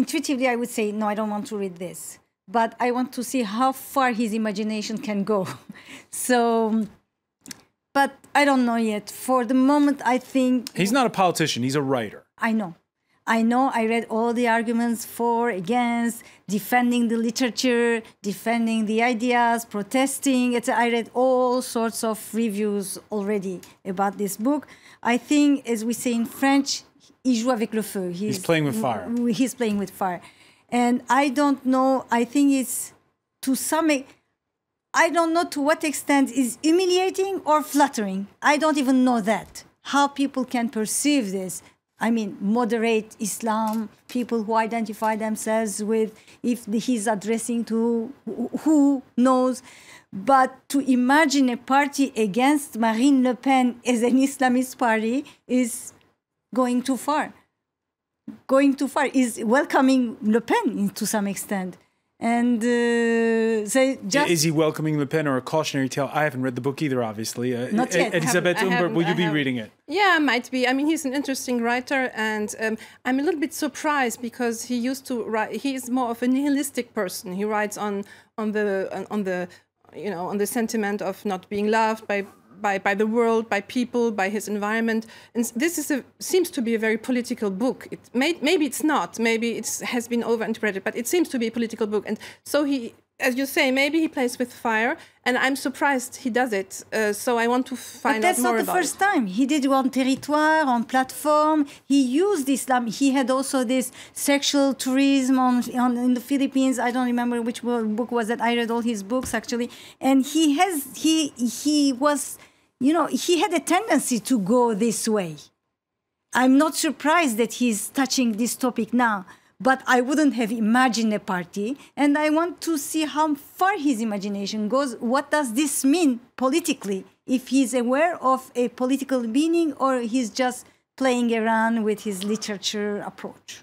intuitively I would say, no, I don't want to read this. But I want to see how far his imagination can go. So, but I don't know yet. For the moment, I think... He's not a politician, he's a writer. I know. I read all the arguments for, against, defending the literature, defending the ideas, protesting. I read all sorts of reviews already about this book. I think, as we say in French, il joue avec le feu. He's playing with fire. He's playing with fire. And I don't know, I think it's to some... I don't know to what extent is humiliating or flattering. I don't even know that. How people can perceive this. I mean, moderate Islam, people who identify themselves with, if he's addressing to who knows. But to imagine a party against Marine Le Pen as an Islamist party is going too far. Going too far is welcoming Le Pen to some extent. And is he welcoming Le Pen or a cautionary tale? I haven't read the book either, obviously. Not yet. Elisabeth, Humbert, will you be reading it? Yeah, might be. I mean, he's an interesting writer, and I'm a little bit surprised because he used to write. He is more of a nihilistic person. He writes on the sentiment of not being loved by the world, by people, by his environment. And this seems to be a very political book. Maybe it's not. Maybe it has been overinterpreted, but it seems to be a political book. And so he, as you say, maybe he plays with fire, and I'm surprised he does it. So I want to find out more about it. But that's not the first time. He did it on Territoire, on Platform. He used Islam. He had also this sexual tourism in the Philippines. I don't remember which book was that. I read all his books, actually. And he was... You know, he had a tendency to go this way. I'm not surprised that he's touching this topic now, but I wouldn't have imagined a party. And I want to see how far his imagination goes. What does this mean politically? If he's aware of a political meaning or he's just playing around with his literature approach.